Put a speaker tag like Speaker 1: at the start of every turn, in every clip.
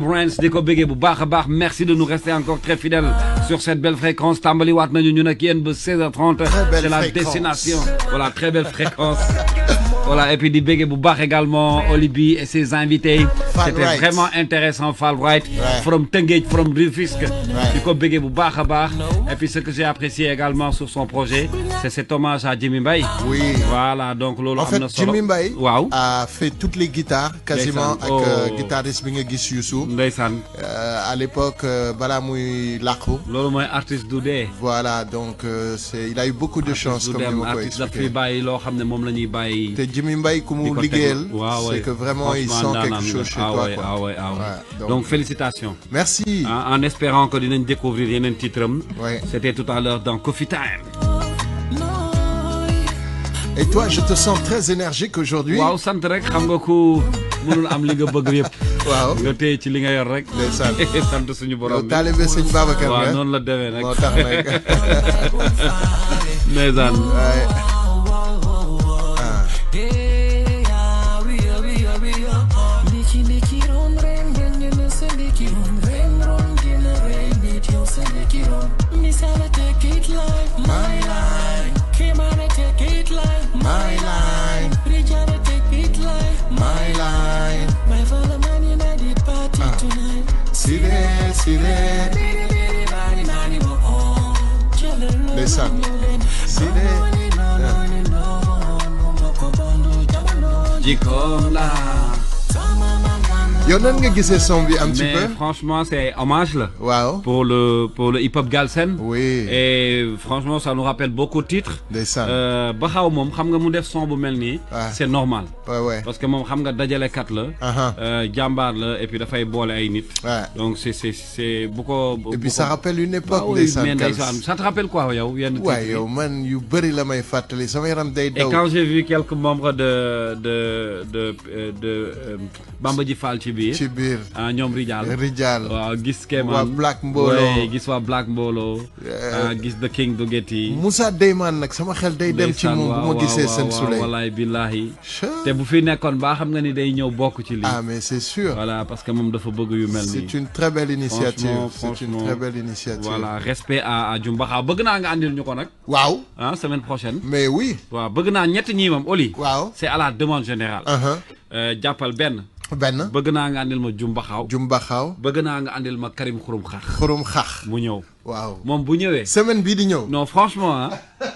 Speaker 1: Brands di ko bëggee bu baax a baax merci de nous rester encore très fidèles sur cette belle fréquence tàmbali waat nañu ñun ak yéen ba 16h30 c'est la destination voilà très belle fréquence voilà et puis di bëggee bu baax également Olibi et ses invités c'était vraiment intéressant Fall Wright from Tëngéej from Rufisque di ko bëggee bu baax a baax et puis ce que j'ai apprécié également sur son projet c'est cet hommage à Jimmy Mbaye voilà donc loolu am na solo
Speaker 2: Jimmy Mbaye
Speaker 1: waaw
Speaker 2: a fait toutes les guitares quasiment ak guitariste bi nga gis Youssou
Speaker 1: ndeysaan
Speaker 2: à l'époque balaa muy làqu
Speaker 1: loolu mooy artiste du dee
Speaker 2: voilà donc il a eu beaucoup de chance comme ni ma koy
Speaker 1: expliqué daf fi bàyyi loo xam ne moom la ñuy bàyyi
Speaker 2: te Jimmy Mbaye ku mu liggéeyal c'est que vraiment il sent quelque chose chez toi quoi
Speaker 1: donc félicitations
Speaker 2: merci
Speaker 1: en espérant que dinañ découvrir yeneen titres am c'était tout à l'heure dans Coffee Time.
Speaker 2: Et toi, je te sens très énergique aujourd'hui.
Speaker 1: waaw sant rek xam nga ku mënul am li nga bëgg yëpp.
Speaker 2: waaw
Speaker 1: nga téye ci li nga yor rek.
Speaker 2: ndeysaan
Speaker 1: sant suñu borom bi.
Speaker 2: yow taalibe sëñ Babacar nga.
Speaker 1: waaw noonu la demee nag.
Speaker 2: moo tax nag.
Speaker 1: ndeysaan.
Speaker 2: My line, my line. My father man United party tonight. See there. Listen, see there.
Speaker 1: Jikom la.
Speaker 2: yow nan nga gisee son bi un petit peu.
Speaker 1: Mais franchement c'est hommage là.
Speaker 2: waaw
Speaker 1: pour le hip-hop Galsen.
Speaker 2: oui
Speaker 1: et franchement ça nous rappelle beaucoup de titres.
Speaker 2: ndeysaan.
Speaker 1: Baxaw moom xam nga mu def son bu mel nii. c'est normal.
Speaker 2: ouais
Speaker 1: parce que moom xam nga dajalekat la. jàmbaar la et puis dafay boole ay nit. donc c'est bu ko.
Speaker 2: et puis ça rappelle une époque. ndeysaan
Speaker 1: ça te rappelle quoi yow yenn titres
Speaker 2: waaw yow man yu bëri la may fàttali sama yaram day daw.
Speaker 1: et quand j'ai vu quelques membres de Bamba Ji Fall ci biir ñoom Rijal waaw gis Kéman
Speaker 2: waa Black Mbolo
Speaker 1: gis waa Black Mbolo gis The King Dogeti
Speaker 2: Moussa Deyman nag sama xel day dem ci moom bu ma gisee seen Souley
Speaker 1: wallaay billahi te bu fi nekkoon baa xam nga ni day ñëw bokk ci lii
Speaker 2: mais c'est sûr
Speaker 1: voilà parce que moom dafa bëgg yu mel nii
Speaker 2: c'est une très belle initiative c'est une très belle initiative
Speaker 1: voilà respect à Jumbaxa bëgg naa nga andil ñu ko nag
Speaker 2: waaw
Speaker 1: semaine prochaine
Speaker 2: mais oui
Speaker 1: waaw bëgg naa ñett ñii moom Oli
Speaker 2: waaw
Speaker 1: c'est à la demande générale jàppal benn bëgg naa nga andil ma Jumbaxaw bëgg naa nga andil ma Karim Xurum Xax mu ñëw
Speaker 2: waaw
Speaker 1: moom bu ñëwee
Speaker 2: semaine bii di ñëw
Speaker 1: non franchement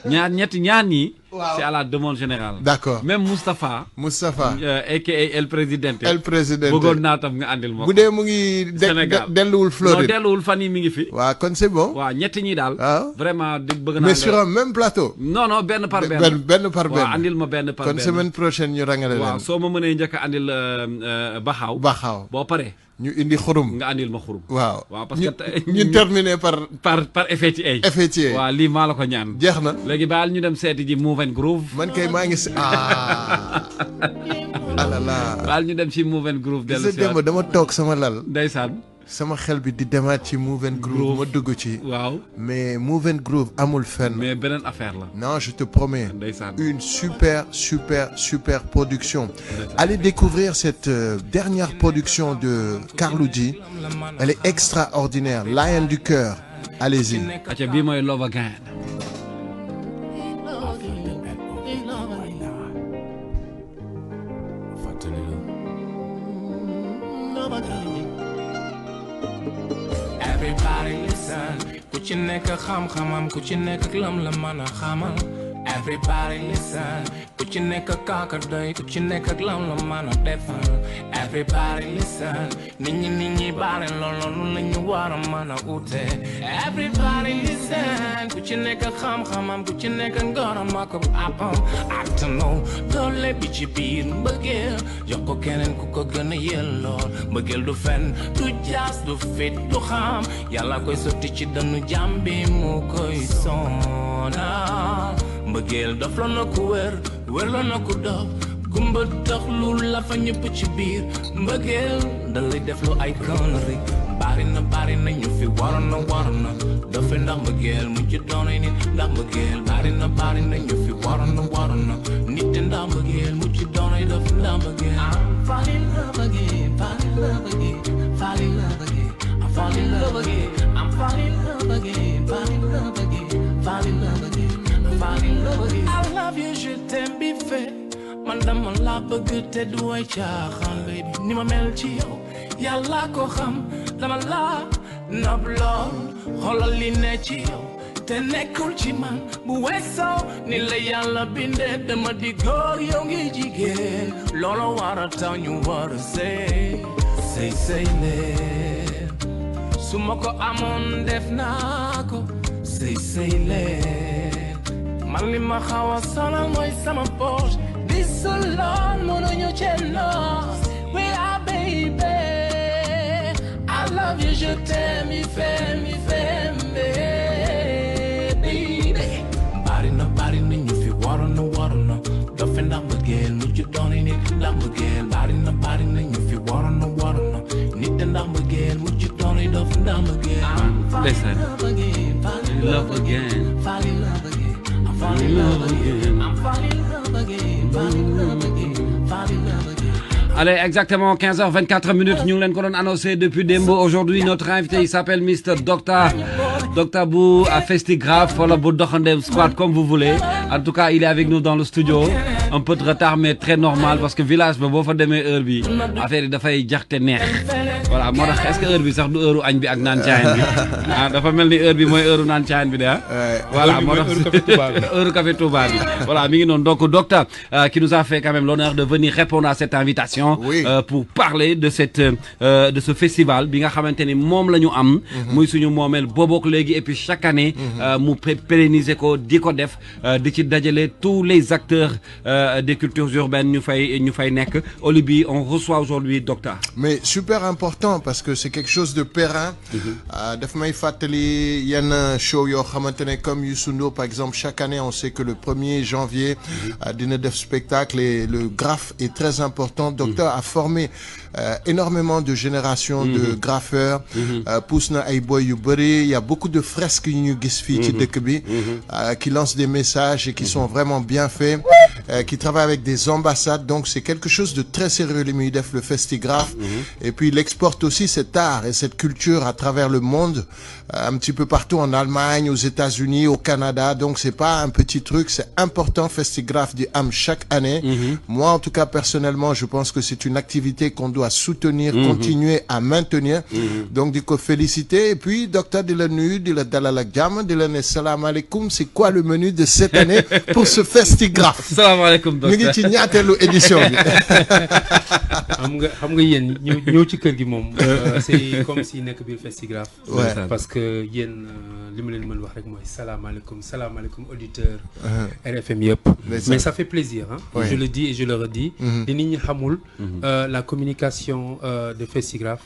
Speaker 1: ñaar ñii c'est à la demande générale
Speaker 2: d'accord
Speaker 1: même Moustapha aka El Presidente bëggoon naa tam nga andil ma
Speaker 2: bu dee mu ngi Sénégal delluwul Floride
Speaker 1: non delluwul fan yi mi ngi fi
Speaker 2: waaw kon c'est bon
Speaker 1: waaw ñett ñi daal vraiment bëgg naa
Speaker 2: mais sur un même plateau
Speaker 1: non benn par benn waaw andil ma benn par benn
Speaker 2: kon semaine prochaine ñu rangale leen
Speaker 1: waaw soo ma mënee njëkk a andil Baxaw boo paree
Speaker 2: ñu indi xurum
Speaker 1: nga andil ma xurum
Speaker 2: waaw
Speaker 1: parce que
Speaker 2: ñu terminer
Speaker 1: par effet waaw lii maa la ko ñaan
Speaker 2: jeex na
Speaker 1: léegi baal ñu dem seeti ji Move and Groove
Speaker 2: man kay maa ngi alala
Speaker 1: baal ñu dem ci Move and Groove dellu si
Speaker 2: démb dama toog sama lal
Speaker 1: ndeysaan
Speaker 2: sama xel bi di demaat ci Move and Groove ma dugg ci
Speaker 1: waaw
Speaker 2: mais Move and Groove amul fenn
Speaker 1: mais beneen affaire la
Speaker 2: non je te promets
Speaker 1: ndeysaan
Speaker 2: une super production allez découvrir cette dernière production de Carlou D elle est extraordinaire Lion du cœur allez-y
Speaker 1: aca bii mooy Love Again
Speaker 3: Everybody listen ku ci nekk xam-xamam ku ci nekk lam la mën a xamal everybody listen ku ci nekk kaaka doy ku ci nekk lam la mën a defal everybody listen nit ñi baale loolu la ñu war a mën a ute everybody listen ku ci nekk xam-xamam ku ci nekk ngoram ak apam atano doole bi ci biir mbëggeel jox ko keneen ku ko gën a yellool mbëggeel du fen du jaas du fit du xam yàlla koy sotti ci danu jàmbi mu koy sonal mbëggeel dof la na ku wér la na ku dof gumba tax lu la fa ñëpp ci biir mbëggeel da lay def lu ay conneries bari na ñu fi waroon na dafa ndax mbëggeel mu ci doonay nit ndax mbëggeel bari na ñu fi waroon na nit te ndax mbëggeel mu ci doonay dafa ndax mbëggeel I'm fall in love again fall in love again fall in love again I'm fall in love again I'm fall in love again fall in love again fall in love again I'm fall in love again I love you je t'aime bi fait man dama la bëgg te du way caaxaan baby ni ma mel ci yow yàlla ko xam dama la nopp lool xoolal li ne ci yow te nekkul ci man bu weesoo ni la yàlla bindee dama di góor yow ngi jigéen loolu war a taw ñu war a sëy leen su ma ko amoon def naa ko sëy leen man li ma xaw a sonal mooy sama poche di soloon mënuñu cee noos we are baby I love you, je t'aime, mi femme, baby. Bari na ñu fi waroon na dafa ndax mbëggeel mu ci doonay nit ndax mbëggeel bari na ñu fi waroon na nit te ndax mbëggeel mu ci doonay dafa ndax mbëggeel.
Speaker 1: Listen. Fall in love again.
Speaker 3: Fall in love again. I'm fall in love again. I'm fall in love again. Fall in love again. Fall in love again.
Speaker 1: Allez, exactement 15h24 minutes. Nous l'avons annoncé depuis démb. Aujourd'hui, notre invité, il s'appelle Mr. Dr. Bou à Festigraph, voilà, Bou Dokhandem Squad, comme vous voulez. En tout cas, il est avec nous dans le studio. Un peu de retard, mais très normal, parce que village, ba bo fa démé heure bi, affaire yi da fay jaxté neex. Voilà, moo tax est-ce que heure bi sax du heure añ bi ak naan caayen bi. Ah, dafa melni heure bi moy heure naan caayen bi de ah. Voilà, moo tax heure café Touba bi. Voilà, mi ngi non. Donc docteur qui nous a fait quand même l'honneur de venir répondre à cette invitation pour parler de de ce festival bi nga xamanteni mom lañu am, muy suñu momel bobok légui et puis chaque année mu pérenniser ko diko def di ci dajalé tous les acteurs des cultures urbaines ñu fay nek. Olibi, on reçoit aujourd'hui docteur.
Speaker 2: Mais super important parce que c'est quelque chose de périn. Daf may fatali yenn show yo xamantene comme Youssou Ndour par exemple, chaque année on sait que le 1er janvier dina def spectacle et le graphe est très important. Docteur a formé énormément de générations de graffeurs. Pousse na ay boy yu bari, il y a beaucoup de fresques yu ñu gis fi ci dëkk bi qui lancent des messages et qui sont vraiment bien faits, qui travaillent avec des ambassades, donc c'est quelque chose de très sérieux les MUDEF, le Festigraph. Et puis il exporte aussi cet art et cette culture à travers le monde, un petit peu partout en Allemagne, aux États-Unis, au Canada, donc c'est pas un petit truc, c'est important. Festigraph du AM chaque année. Moi en tout cas personnellement je pense que c'est une activité qu'on doit soutenir, continuer à maintenir, donc du coup féliciter. Et puis docteur de la nuit, de la dalal ak jàmm, de la salam alaikum, c'est quoi le menu de cette année pour ce Festigraph?
Speaker 1: Salam alaikum docteur.
Speaker 2: ñu ngi ci ñaateelu édition bi.
Speaker 4: xam nga yéen ñëw ci kër gi moom c'est comme si nekk biir Festigraph. Parce que yéen li ma leen mën wax rek mooy salaamaaleykum auditeur RFM yëpp. Mais ça fait plaisir hein. Je le dis et je le redis. li nit ñi xamul la communication de Festigraph.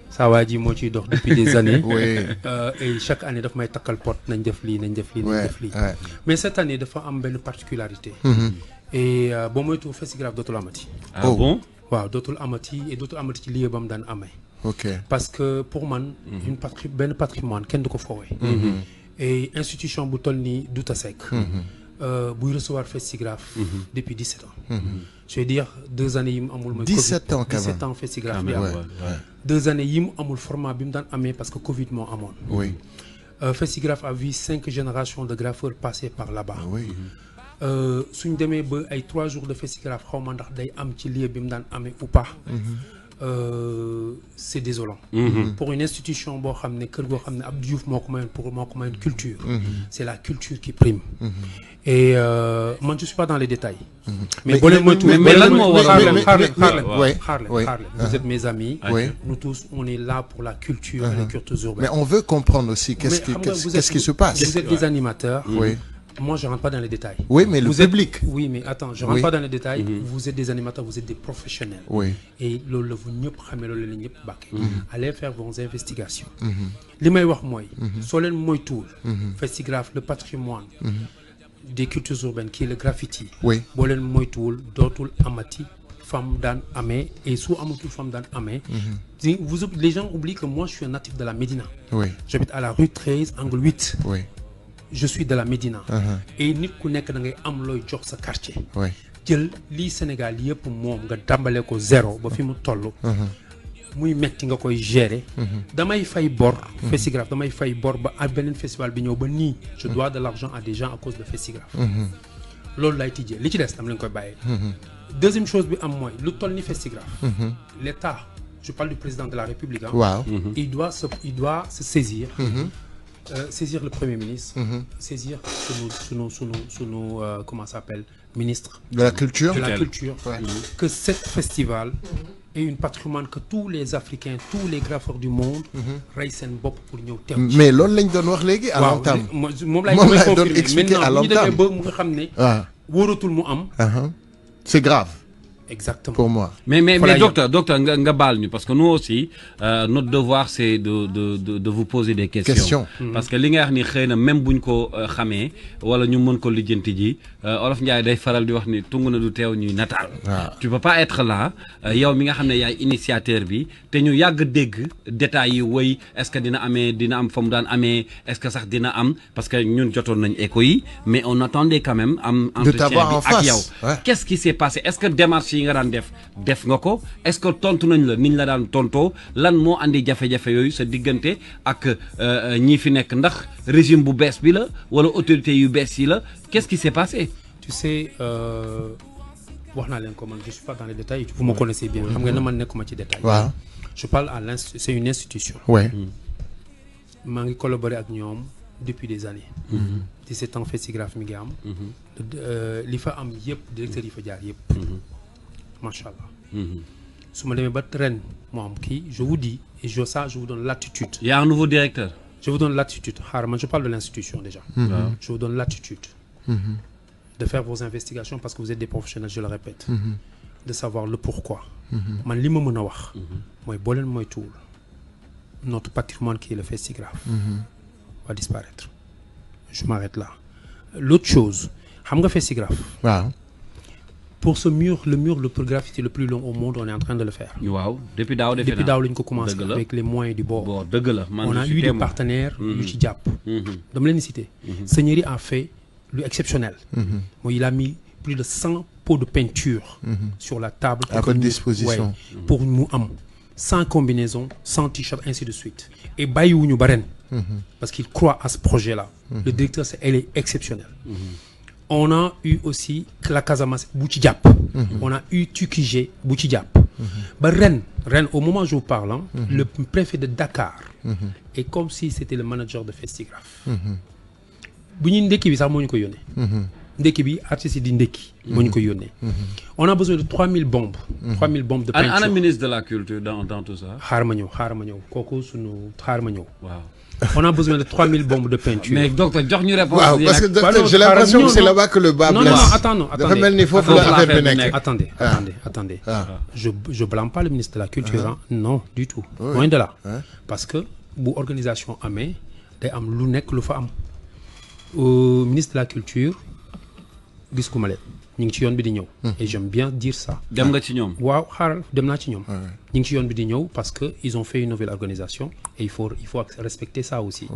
Speaker 4: saa waa ji moo ciy dox depuis des années. Et chaque année daf may takkal pot nañ def lii nañ def lii nañ def lii. Mais cette année dafa am benn particularité. Et boo moytu Festigraph dootul amati.
Speaker 1: Ah bon?
Speaker 4: Waaw dootul amati et dootul amati ci lieu bam daan amee.
Speaker 2: Ok.
Speaker 4: Parce que pour man benn patrimoine kenn du ko foowee. Et institution bu toll nii Douta Seck. buy recevoir Festigraph depuis 17 ans. Je veux dire 2 années yi mu amul mooy
Speaker 2: 17 ans quand même.
Speaker 4: 17 ans Festigraph bi am. 2 années yi mu amul format bi mu daan amee parce que Covid moo amoon.
Speaker 2: Oui.
Speaker 4: Festigraph a vu 5 générations de graffeurs passer par là-bas.
Speaker 2: Oui.
Speaker 4: suñ demee ba ay 3 jours de Festigraph xaw ma ndax day am ci lieu bi mu daan amee ou pas. C'est désolant. Pour une institution boo xam ne kër goo xam ne Abdou Diouf moo ko mayoon culture. C'est la culture qui prime. Et moi je suis pas dans les détails. Mais lan moo waral vous êtes mes amis. Nous tous on est là pour la culture et les cultures urbaines.
Speaker 2: Mais on veut comprendre aussi qu'est-ce qui se passe.
Speaker 4: Vous êtes des animateurs.
Speaker 2: Oui.
Speaker 4: Moi, je ne rentre pas dans les détails.
Speaker 2: Oui, mais le public.
Speaker 4: Oui, mais attends, je ne rentre pas dans les détails. Vous êtes des animateurs, vous êtes des professionnels.
Speaker 2: Oui.
Speaker 4: Et vous allez faire vos investigations. Les meilleurs moyens, Solen Moytoul, Festigraph, le patrimoine des cultures urbaines, qui est le graffiti.
Speaker 2: Oui.
Speaker 4: Bolen Moytoul, Dotul Amati, femme daan amee et su amatul femme daan amee. Les gens oublient que moi je suis un natif de la Médina.
Speaker 2: Oui.
Speaker 4: J'habite à la rue 13 angle 8.
Speaker 2: Oui.
Speaker 4: Je suis de la Médina. Et nit ku nekk da ngay am looy jox sa quartier.
Speaker 2: Oui.
Speaker 4: jël lii Sénégal yëpp moom nga tàmbale ko zéro ba fi mu toll. muy metti nga koy gérer. damay fay bor. Festigraph damay fay bor ba ak beneen festival bi ñëw ba nii. je dois de l'argent à des gens à cause de Festigraph. loolu lay tijjee li ci des dama leen koy bàyyee. deuxième chose bi am mooy lu toll ni Festigraph. l'État je parle du président de la République.
Speaker 2: waaw.
Speaker 4: il doit se saisir. Saisir le Premier ministre. Saisir sunu comment ça s'appelle ministre.
Speaker 2: de la culture.
Speaker 4: De la culture.
Speaker 2: Ouais.
Speaker 4: Que ce festival est un patrimoine que tous les Africains, tous les graffeurs du monde. rey seen bopp pour ñëw teew.
Speaker 2: mais loolu lañ doon wax léegi. à l'entame
Speaker 4: moom laay
Speaker 2: doon expliquer à l'entame
Speaker 4: maintenant bu ñu demee ba mu nga xam ne. wóoratul mu am.
Speaker 2: c'est grave.
Speaker 4: Exactement.
Speaker 2: Pour moi.
Speaker 1: Mais docteur, nga baal ñu parce que nous aussi notre devoir c'est de vous poser des questions. Parce que li nga wax ni xëy na même buñ ko xamee wala ñu mën ko lijjanti ji Olof Ndiaye day faral di wax ni tungu na du teew ñuy nataal. Tu peux pas être là yow mi nga xam ne yaay initiateur bi te ñu yàgg dégg détails yi woy est-ce que dina am fa mu daan amee est-ce que sax dina am parce que ñun jotoon nañ écho yi mais on attendait quand même am entretien bi ak yow. Qu'est-ce qui s'est passé? Est-ce que démarche yi nga daan def nga ko est-ce que tontu nañ la niñ la daan tontoo lan moo andi jafe-jafe yooyu sa diggante ak ñi fi nekk ndax régime bu bees bi la wala autorité yu bees yi la qu'est-ce qui s'est passé?
Speaker 4: Tu sais wax naa leen ko man je suis pas dans les détails vous me connaissez bien xam nga ne man nekkuma ci détail.
Speaker 2: waaw
Speaker 4: je parle à c'est une institution.
Speaker 2: ouais.
Speaker 4: maa ngi collaborer ak ñoom depuis des années. 17 ans Festigraph mi ngi am. li fa am yëpp directeur yi fa jaar yëpp. Macha Allah. su ma demee ba ren moo am kii je vous dis et je vous donne l'attitude.
Speaker 1: Il y a un nouveau directeur.
Speaker 4: Je vous donne l'attitude xaaral man je parle de l'institution déjà. Je vous donne l'attitude. De faire vos investigations parce que vous êtes des professionnels je le répète. De savoir le pourquoi. man li ma mën a wax. mooy boo leen moytuwul notre patrimoine qui est le Festigraph. va disparaître. Je m'arrête là. L'autre chose xam nga Festigraph.
Speaker 2: waaw.
Speaker 4: Pour ce mur, le graffiti le plus long au monde, on est en train de le faire.
Speaker 1: Wow. Depuis daaw lañ ko commencé avec les moyens du bord. On a eu des partenaires yu ci jàpp. dama leen citer. Seigneurie a fait lu exceptionnel. Moi, il a mis plus de 100 pots de peinture sur la table.
Speaker 2: À votre disposition.
Speaker 4: Pour mu am 100 combinaisons, 100 t-shirts, ainsi de suite. Et bàyyiwuñu ba ren. Parce qu'il croit à ce projet-là. Le directeur, elle est exceptionnelle. On a eu aussi la Casamance bu ci jàpp. On a eu Tukije bu ci jàpp. ba ren au moment où je vous parle le préfet de Dakar est comme si c'était le manager de Festigraph. bu ñuy ndekki bi sax moo ñu ko yónnee. ndekki bi artistes yi di ndekki. moo ñu ko yónnee. On a besoin de 3000 bombes. 3000 bombes de peinture.
Speaker 1: Ana ministre de la culture dans tout ça.
Speaker 4: xaar ma ñëw kooku sunu xaar ma ñëw. Waaw. On a besoin de 3000 bombes de peinture.
Speaker 1: Mais docteur, jox ñu réponse.
Speaker 2: Waaw, parce que docteur, j'ai l'impression que c'est là-bas que le bas blesse.
Speaker 4: Non, attends.
Speaker 2: Dafa mel ni foofu la affaire bi nekk.
Speaker 4: Attendez. Je blâme pas le ministre de la Culture. Non, du tout. Loin de là. Parce que bu organisation amee day am lu nekk lu fa am. Ministre de la Culture gis ku ma leen ñu ngi ci yoon bi di ñëw. Et j'aime bien dire ça.
Speaker 1: Dem nga ci ñoom.
Speaker 4: Waaw xaaral dem naa ci ñoom. ñu ngi ci yoon bi di ñëw parce que ils ont fait une nouvelle organisation et il faut respecter ça aussi.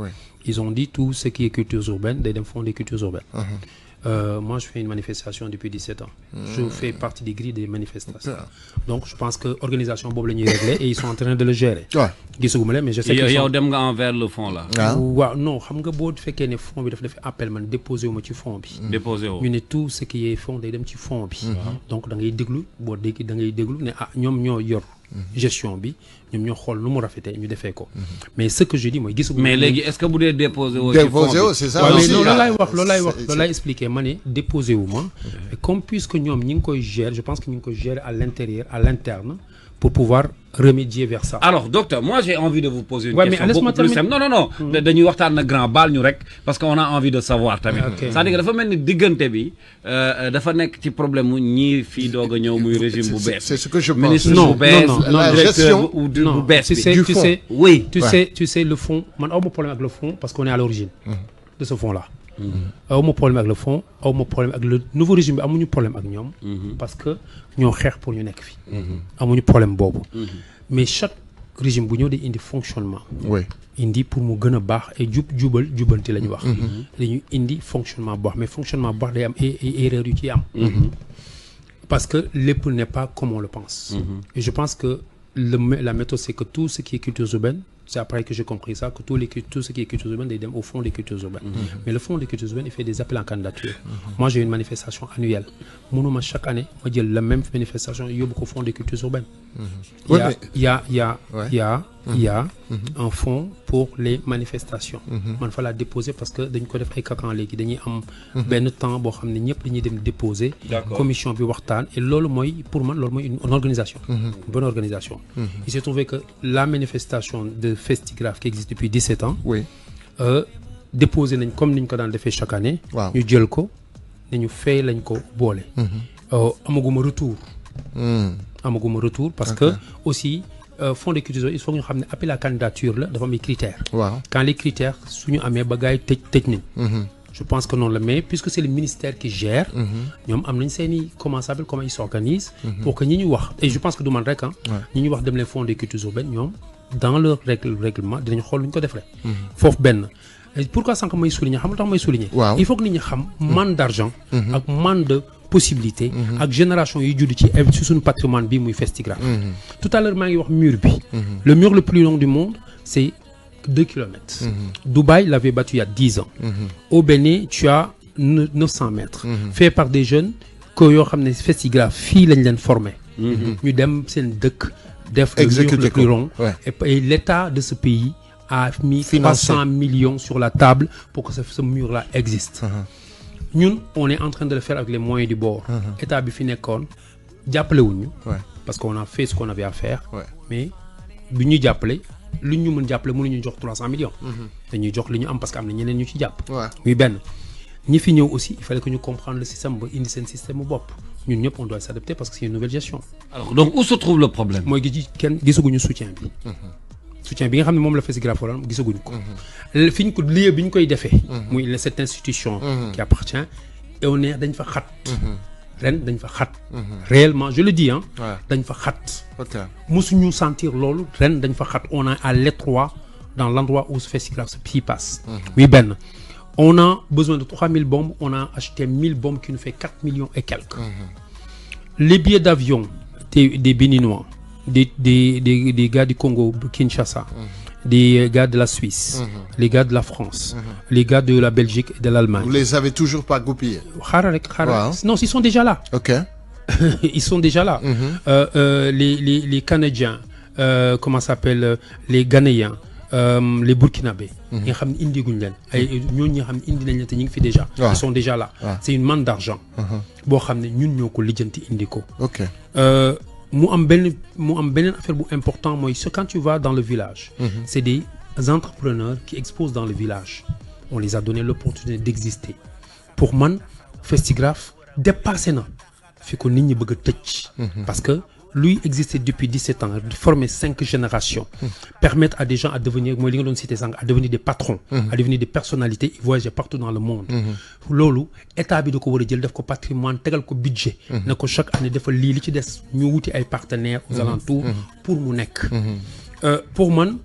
Speaker 4: Ils ont dit tout ce qui est cultures urbaines day dem fond des cultures urbaines. Moi je fais une manifestation depuis 17 ans. Je fais partie des grilles des manifestations. Donc je pense que organisation boobu la ñuy régler et ils sont en train de le gérer. gisaguma leen mais je sais que
Speaker 1: yow dem nga envers le fond là.
Speaker 4: waaw non xam nga boo fekkee ne fond bi dafa def appel man déposé wu ma ci fond bi.
Speaker 1: déposé wu
Speaker 4: ñu ne tout ce qui est fond day dem ci fond bi. donc da ngay déglu boo dégg da ngay déglu ne ñoom ñoo yor. gestion bi ñoom ñoo xool nu mu rafetee ñu defee ko. mais ce que je dis mooy gisaguma.
Speaker 1: mais léegi est-ce que bu dee déposé woo.
Speaker 2: déposé woo c'est ça aussi.
Speaker 4: loolu laay expliquer ma ne déposé wu ma. et comme puisque ñoom ñi ngi koy gérer je pense que ñu ngi koy gérer à l'intérieur à l'interne pour pouvoir remédier vers ça.
Speaker 1: Alors docteur moi j'ai envie de vous poser une question beaucoup plus simple. Non dañuy waxtaan na grand baal ñu rek parce que on a envie de savoir tamit. c'est-à-dire dafa mel ni diggante bi dafa nekk ci problème mu ñii fii doog a ñëw muy régime bu bees.
Speaker 2: c'est ce que je pense.
Speaker 1: ministre bu bees
Speaker 2: la gestion
Speaker 1: bu bees bi.
Speaker 4: Tu sais le fond man aw ma problème avec le fond parce qu'on est à l'origine de ce fond là. awma problème avec le fond awma problème avec le nouveau régime bi amuñu problème ak ñoom parce que ñoo xeex pour ñu nekk fi amuñu problème boobu mais chaque régime bu ñëw day indi fonctionnement indi pour mu gën a baax et jubanti la ñu wax dañuy indi fonctionnement bu baax mais fonctionnement bu baax day am erreur yu ci am parce que lépp n'est pas comme on le pense et je pense que la méthode c'est que tout ce qui est culture urbaine c'est après que j'ai compris ça que tout ce qui est culture urbaine day dem au fond des cultures urbaines mais le fond des cultures urbaines il fait des appels en candidature moi j'ai une manifestation annuelle mënuma chaque année ma jël la même manifestation yóbbu ko fond des cultures urbaines il y a un fonds pour les manifestations man fa laa déposer parce que dañ ko def ay kakan léegi dañuy am benn temps boo xam ne ñëpp dañuy dem déposer commission bi waxtaan et loolu mooy pour man loolu mooy une organisation une bonne organisation il s'est trouvé que la manifestation de Festigraph qui existe depuis 17 ans déposé nañ comme niñ ko daan defee chaque année ñu jël ko nañu fay lañ ko boole amaguma retour parce que aussi fonds de culture il faut que ñu xam ne appel à candidature la dafa am ay critères quand les critères suñu amee ba gars yi tëj nañ je pense que noonu la mais puisque c'est le ministère qui gère ñoom am nañ seeni comment ça s'appelle comment ils s'organisent pour que ñi ñu wax et je pense que du man rek ñi ñu wax dem leen fonds de culture urbaine ñoom dans leur règlement dinañ xool lu ñu ko defee foofu benn pourquoi sànq may souligner xam nga tax may souligner il faut que nit ñi xam manque d'argent ak manque de possibilité ak génération yi judd ci suñu patrimoine bi muy Festigraph tout à l'heure maa ngi wax mur bi le mur le plus long du monde c'est 2 kilomètres Dubaï l'avait battu il y a 10 ans au Bénin tu as 900 mètres fait par des jeunes que yoo xam ne Festigraph fii lañ leen formé ñu dem seen dëkk def le mur le plus long et l'État de ce pays a mis 300 millions sur la table pour que ce mur-là existe ñun on est en train de le faire avec les moyens du bord état bi fi nekkoon jàppale wuñu parce qu'on a fait ce qu'on avait à faire mais bi ñu jàppale lu ñu mën jàppale mënuñu jox 300 millions dañuy jox li ñu am parce que am na ñeneen ñu ci jàpp muy benn ñi fi ñëw aussi il fallait que ñu comprendre le système ba indi seen système bu bopp ñun ñëpp on doit s'adapter parce que c'est une nouvelle gestion
Speaker 1: alors donc où se trouve le problème
Speaker 4: mooy gi kenn gisaguñu soutien bi soutien bi nga xam ne moom la Festigraph wala gisaguñu ko fi ñu ko lieu bi ñu koy defee muy cette institution qui appartient et on est dañ fa xat ren dañ fa xat réellement je le dis dañ fa xat mosuñu sentir loolu ren dañ fa xat on est à l'étroit dans l'endroit où ce Festigraph s'y passe oui benn on a besoin de 3000 bombes on a acheté 1000 bombes qui nous fait 4 millions et quelques les billets d'avion des Béninois des gars du Congo Kinshasa des gars de la Suisse les gars de la France les gars de la Belgique et de l'Allemagne
Speaker 2: vous les avez toujours pas goupillés
Speaker 4: xaaral non ils sont déjà là ils sont déjà là les Canadiens comment ça s'appelle les Ghanéens les Burkinabés ñi nga xam ne indi guñ leen ay ñooñu ñi nga xam ne indi nañ leen te ñu ngi fi déjà ils sont déjà là c'est une manne d'argent boo xam ne ñun ñoo ko lijjanti indi ko mu am beneen affaire bu important mooy quand tu vas dans le village c'est des entrepreneurs qui exposent dans le village on les a donné l'opportunité d'exister pour man Festigraph dépassé na fi ko nit ñi bëgg a tëj parce que lui exister depuis 17 ans former 5 générations permettre à des gens à devenir mooy li nga doon citer sànq à devenir des patrons à devenir des personnalités voyager partout dans le monde loolu état bi da ko war a jël def ko patrimoine tegal ko budget na ko chaque année defal lii li ci des ñu wuti ay partenaires aux alentours pour mu nekk pour man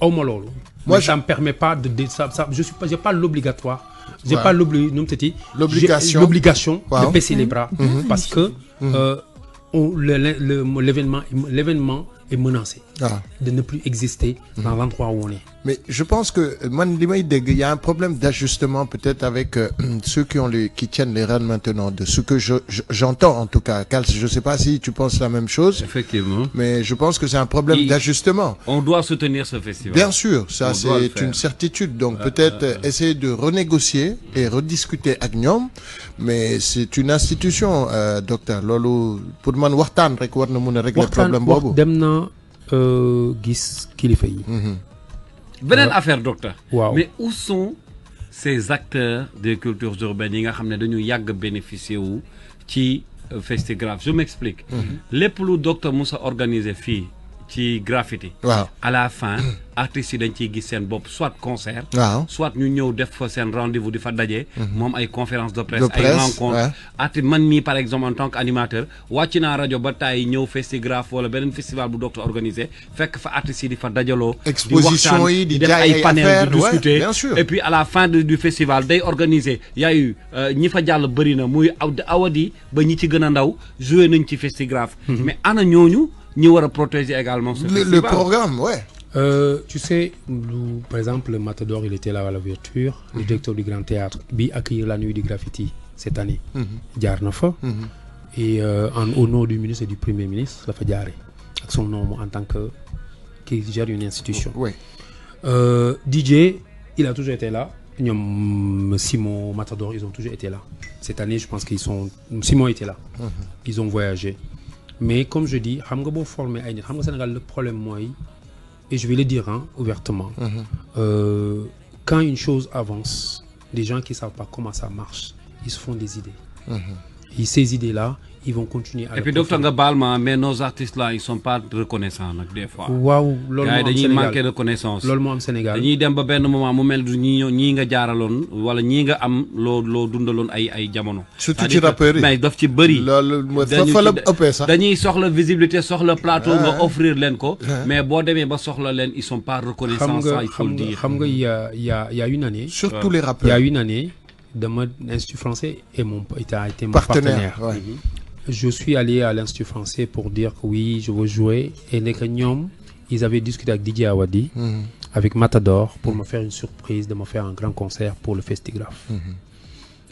Speaker 4: awma loolu moi ça me permet pas ça j'ai pas l'obligatoire j'ai pas l'obligation de baisser les bras parce que l'événement est menacé de ne plus exister dans l'endroit où on est.
Speaker 2: Mais je pense que man li may dégg il y a un problème d'ajustement peut-être avec ceux qui tiennent les rênes maintenant de ce que j'entends en tout cas. Kals, je sais pas si tu penses la même chose.
Speaker 1: Effectivement.
Speaker 2: Mais je pense que c'est un problème d'ajustement.
Speaker 1: On doit soutenir ce festival.
Speaker 2: Bien sûr, ça c'est une certitude. Donc peut-être essayer de renégocier et rediscuter ak ñoom, mais c'est une institution docteur loolu pour man waxtaan rek war na mën a régler problème boobu.
Speaker 4: Dem na gis kilifa yi.
Speaker 1: beneen affaire docteur.
Speaker 4: waaw
Speaker 1: mais où sont ces acteurs des cultures urbaines yi nga xam ne dañu yàgg bénéficier wu ci Festigraph je m'explique. lépp lu docteur Moussa organisé fii ci graffiti.
Speaker 2: waaw
Speaker 1: à la fin artistes yi dañ ciy gis seen bopp soit concert.
Speaker 2: waaw
Speaker 1: soit ñu ñëw def fa seen rendez-vous di fa daje. moom ay conférence de presse
Speaker 2: De presse,
Speaker 1: ay rencontre
Speaker 2: ouais.
Speaker 1: artiste man mii par exemple en tant qu'animateur wàcc naa rajo ba tàyyi ñëw Festigraph wala beneen festival bu docteur organisé fekk fa artistes yi di fa dajaloo.
Speaker 2: Exposition yi di
Speaker 1: def
Speaker 2: jaay
Speaker 1: ay
Speaker 2: ay
Speaker 1: panel
Speaker 2: affaires,
Speaker 1: di discuter
Speaker 2: ouais, bien sûr.
Speaker 1: et puis à la fin du festival day organisé y a eu ñi fa jàll bëri na muy awadi ba ñi ci gën a ndaw joué nañ ci Festigraph. mais ana ñooñu ñi war a protéger également ce festival.
Speaker 2: Le programme, ouais.
Speaker 4: Tu sais, par exemple, le Matador, il était là à l'ouverture, le directeur du Grand Théâtre, qui accueillir la nuit du graffiti cette année. Diarnafa. Et au nom du ministre et du Premier ministre, la fait Diaré, avec son nom en tant que qui gère une institution.
Speaker 2: Ouais.
Speaker 4: DJ, il a toujours été là. Simon, Matador, ils ont toujours été là. Cette année, je pense qu'ils sont. Simon était là. Ils ont voyagé. Mais comme je dis, formé Sénégal, le problème, moi, et je vais le dire ouvertement, quand une chose avance, les gens qui ne savent pas comment ça marche, ils se font des idées. Et ces idées-là, ils vont continuer à.
Speaker 1: Et puis, docteur Gabalma, mais nos artistes-là, ils ne sont pas reconnaissants des fois.
Speaker 4: Waouh,
Speaker 1: ils manquent de reconnaissance.
Speaker 4: L'Olmo Sénégal.
Speaker 1: Dañuy dem ba benn moment mu mel ñi nga jaaraloon wala ñi nga am loo dundaloon ay jamono.
Speaker 2: Surtout ci rappeurs yi.
Speaker 1: mais daf ci bëri.
Speaker 2: loolu fa la ëppee sax.
Speaker 1: dañuy soxla visibilité soxla plateau nga offrir leen ko. mais boo demee ba soxla leen ils sont pas reconnaissants ça il faut le dire.
Speaker 4: xam nga il y a une année.
Speaker 2: Surtout les rappeurs.
Speaker 4: Il y a une année l'Institut français a été mon partenaire.
Speaker 2: Ouais.
Speaker 4: Je suis allé à l'Institut français pour dire que oui, je veux jouer. Et les Kenyans, ils avaient discuté avec Didier Awadi, avec Matador, pour me faire une surprise, de me faire un grand concert pour le Festigraph.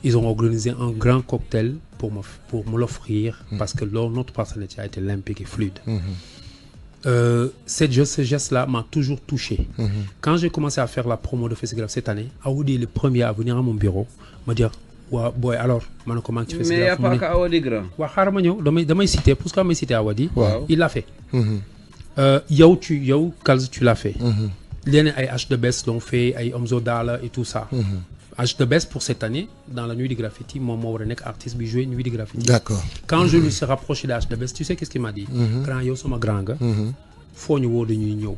Speaker 4: Ils ont organisé un grand cocktail pour me l'offrir, parce que notre partenariat a été limpide et fluide. Ce geste-là m'a toujours touché. Quand j'ai commencé à faire la promo de Festigraph cette année, Awadi est le premier à venir à mon bureau, me dire boy, alors, comment tu fais ça?
Speaker 1: Mais il n'y a pas qu'à Awadi grand.
Speaker 4: Damay cité, pour ce que je cité Awadi, il l'a fait. Yo, Kalz, tu l'as fait. Les H de Best l'ont fait, les Omzo Dala et tout ça. H de Best pour cette année, dans la nuit du graffiti, moi, artiste, bi joué nuit du graffiti.
Speaker 2: D'accord.
Speaker 4: Quand je lui suis rapproché de H de Best, tu sais qu'est-ce qu'il m'a dit? Grand yo, sama grand gars, faut ñu wo dañuy ñëw.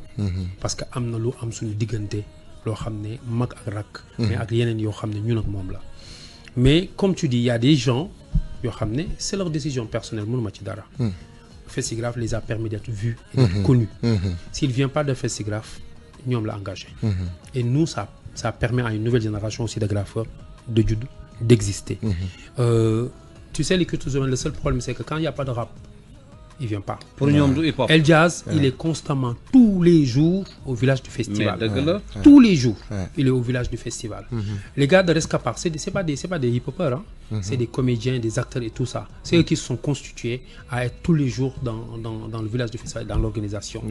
Speaker 4: Parce que amna lu am suñu digënté lo xamné mag ak rak, mais ak yenen yo xamné ñun ak mom la. Mais comme tu dis, il y a des gens, c'est leur décision personnelle. Festigraph les a permis d'être vus et d'être connus. S'il ne vient pas de Festigraph, nous l'avons engagé. Et nous, ça permet à une nouvelle génération aussi de graffeurs d'exister. Tu sais, les cultures humaines, le seul problème, c'est que quand il n'y a pas de rap, il ne vient pas.
Speaker 1: Pour nous, hip-hop.
Speaker 4: El Jazz, il est constamment, tous les jours, au village du festival.
Speaker 1: Mais
Speaker 4: tous les jours, il est au village du festival. Les gars de Rescapar, ce n'est pas des hip-hopers, c'est des comédiens, des acteurs et tout ça. C'est eux qui se sont constitués à être tous les jours dans le village du festival, dans l'organisation.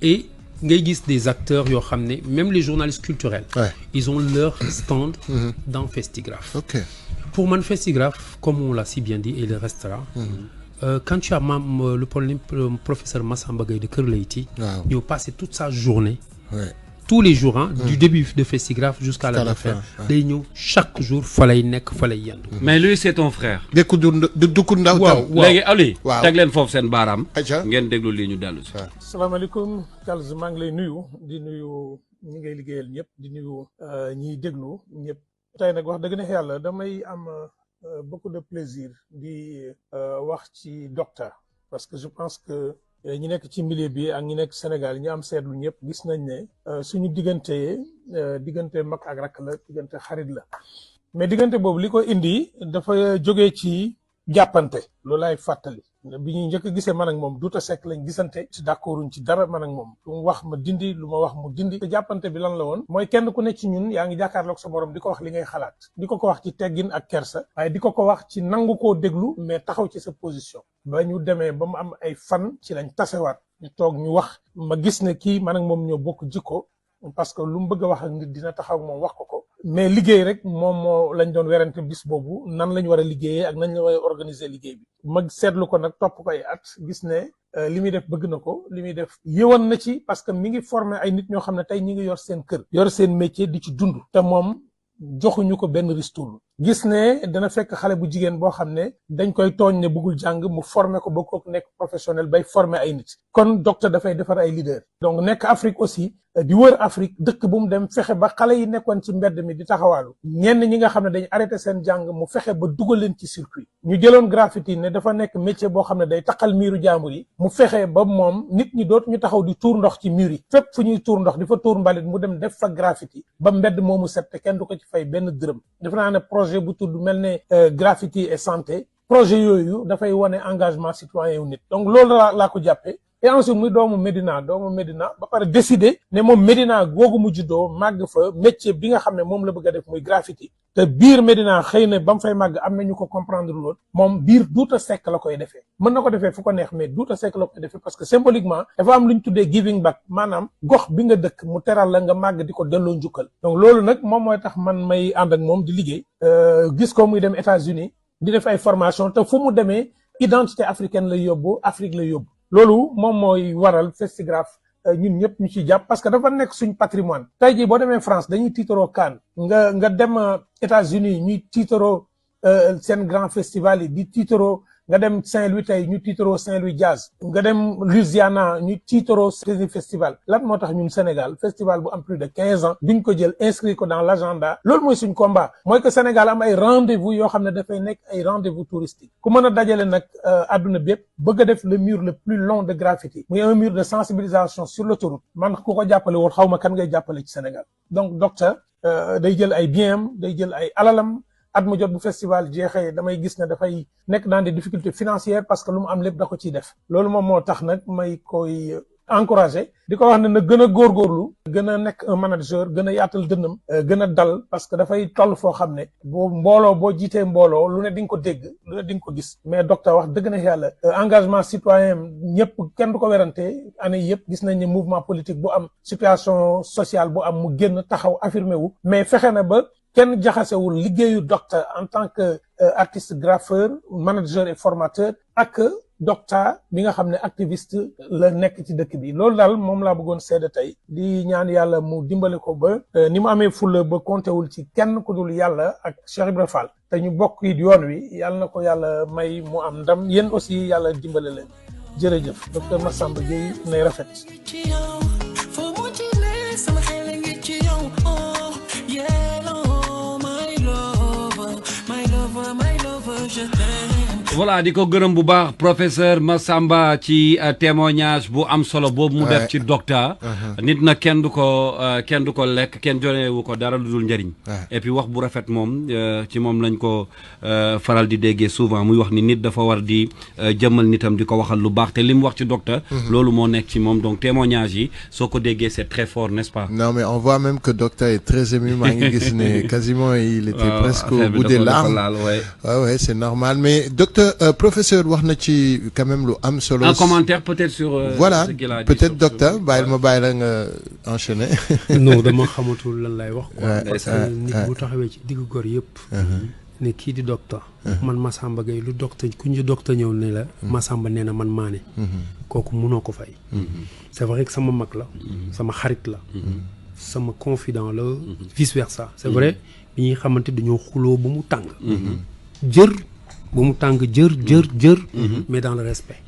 Speaker 4: Et des acteurs, même les journalistes culturels, ils ont leur stand dans Festigraph. Pour mon Festigraph, comme on l'a si bien dit, et il restera. Quand tu as le professeur Massamba Gaye de Kerleiti, il passe toute sa journée, tous les jours, du début de Festigraph jusqu'à la fin. Chaque jour, il fallait yandu.
Speaker 1: Mais lui, c'est ton frère.
Speaker 2: Allez,
Speaker 1: teg leen foofu seen baaraam. ngeen déglu lii ñu dellu si.
Speaker 5: salaamaaleykum Kalz maa ngi lay nuyu di nuyu ñi ngay liggéeyal ñëpp di nuyu ñiy déglu ñëpp. tey nag wax dëgg neex yàlla damay am beaucoup de plaisir di wax ci docteur parce que je pense que ñi nekk ci milieu bi ak ñi nekk Sénégal ñi am seetlu ñëpp gis nañ ne suñu diggante mag ak rakk la diggante xarit la mais diggante boobu li ko indi dafa jógee ci jàppante loolu laay fàttali bi ñuy njëkk gisee man ak moom Douta Seck lañ gisante ci d'accorduñ ci dara man ak moom lu mu wax ma dindi lu ma wax mu dindi te jàppante bi lan la woon mooy kenn ku ne ci ñun yaa ngi jàkkaarloog sa borom di ko wax li ngay xalaat di ko wax ci teggin ak kersa waaye di ko wax ci nangu koo déglu mais taxaw ci sa position ba ñu demee ba mu am ay fan ci lañ tasewaat ñu toog ñu wax ma gis ne kii man ak moom ñoo bokk jikko parce que lu mu bëgg a wax ak nit dina taxaw moom wax ko mais liggéey rek moom moo lañ doon werante bis boobu nan lañ war a liggéeyee ak nañ la war a organiser liggéey bi ma seetlu ko nag topp ko ay at gis ne li muy def bëgg na ko li muy def yëwan na ci parce que mi ngi former ay nit ñoo xam ne tey ñi ngi yor seen kër yor seen métier di ci dund te moom joxuñu ko benn ristourne gis ne dana fekk xale bu jigéen boo xam ne dañ koy tooñ ne bëggul jàng mu former ko ba kooku nekk professionnel bay former ay nit kon docteur dafay defar ay leader donc nekk Afrique aussi di wër Afrique dëkk bu mu dem fexe ba xale yi nekkoon ci mbedd mi di taxawaalu ñenn ñi nga xam ne dañ arrêté seen jàng mu fexe ba dugal leen ci circuit ñu jëloon graffiti ne dafa nekk métier boo xam ne day taqal miiru jaambur yi mu fexe ba moom nit ñi dootu ñu taxaw di tuur ndox ci mur yi fépp fu ñuy tuur ndox di fa tuur mbalit mu dem def fa graffiti ba mbedd moomu set te kenn du ko ci fay benn dërëm defe naa ne projet bu tudd mel ne graffiti et santé projet yooyu dafay wane engagement citoyen wu nit donc loolu laa ko jàppee et ensuite muy doomu Médina ba pare décider ne moom Médina googu mu juddoo màgg fa métier bi nga xam ne moom la bëgg a def muy graffiti te biir Médina xëy na ba mu fay màgg am na ñu ko comprendre lool moom biir Douta Seck la koy defee mën na ko defee fu ko neex mais Douta Seck la koy defee parce que symboliquement dafa am lu ñu tuddee giving back maanaam gox bi nga dëkk mu teral la nga màgg di ko delloo njukkal donc loolu nag moom mooy tax man may ànd ak moom di liggéey gis ko muy dem États-Unis di def ay formation te fu mu demee identité africaine lay yóbbu Afrique lay yóbbu loolu moom mooy waral Festigraph ñun ñëpp ñu ciy jàpp parce que dafa nekk suñ patrimoine tey jii boo demee France dañuy tiitaroo Cannes nga dem États-Unis ñuy tiitaroo seen grand festival yi di tiitaroo nga dem Saint-Louis tey ñu tiitaroo Saint-Louis Jazz nga dem Louisiana ñu tiitaroo Saint-Louis festival lan moo tax ñun Sénégal festival bu am plus de 15 ans duñ ko jël inscrit ko dans l'agenda loolu mooy suñ combat mooy que Sénégal am ay rendez-vous yoo xam ne dafay nekk ay rendez-vous touristiques ku mën a dajale nag àdduna bépp bëgg a def le mur le plus long de graffiti muy un mur de sensibilisation sur l'autoroute man ku ko jàppale woon xaw ma kan ngay jàppale ci Sénégal donc docteur day jël ay biens am day jël ay alalam at mu jot bu festival jeexee damay gis ne dafay nekk dans des difficultés financières parce que lu mu am lépp da ko ciy def loolu moom moo tax nag may koy encourager di ko wax ne na gën a góorgóorlu gën a nekk un manager gën a yaatal dënnam gën a dal parce que dafay toll foo xam ne boo jiitee mbooloo lu ne di nga ko dégg lu ne di nga ko gis mais docteur wax dëgg na yàlla engagement citoyen ñëpp kenn du ko werante année yëpp gis nañ ne mouvement politique bu am situation sociale bu am mu génn taxaw affirmé wu mais fexe na ba kenn jaxasewul liggéeyu docteur en tant que artiste graffeur manager et formateur ak docteur bi nga xam ne activiste la nekk ci dëkk bi loolu daal moom laa bëggoon seede tey di ñaan yàlla mu dimbale ko ba ni mu amee fulla ba comptewul ci kenn ku dul yàlla ak Cheikh Ibra Fall te ñu bokk it yoon wi yàlla na ko yàlla may mu am ndam yéen aussi yàlla dimbale leen jërëjëf docteur Massamba Gueye nay rafet
Speaker 1: voilà di ko gërëm bu baax professeur Massamba ci témoignage bu am solo boobu mu def ci docteur nit na kenn du ko lekk kenn jonewu ko dara lu dul njëriñ et puis wax bu rafet moom ci moom lañ ko faral di déggee souvent muy wax ni nit dafa war di jëmmal nitam di ko waxal lu baax te li mu wax ci docteur loolu moo nekk ci moom donc témoignage yi soo ko déggee c'est très fort n'est-ce pas
Speaker 2: non mais on voit même que docteur est très ému maa ngi gis ne quasiment il était presque au bout des larmes ouais c'est normal mais docteur professeur wax na ci quand même lu am solo.
Speaker 1: Un commentaire peut-être sur.
Speaker 2: Voilà
Speaker 1: ce qu'il a dit
Speaker 2: peut-être docteur bàyyil ma bàyyi la nga enchaîner.
Speaker 4: non dama xamatul lan lay wax. parce que nit bu taxawee ci diggu góor yëpp. ne kii di docteur. man Massamba Gueye lu docteur ku ñu docteur ñëw ne la. Massamba nee na man maane. kooku mënoo ko fay. c'est vrai que sama mag la. sama xarit la. sama confident la. vice versa. c'est vrai bi ñuy xamante dañoo xuloo ba mu tàng. jër. ba mu tàng jër mais dans le respect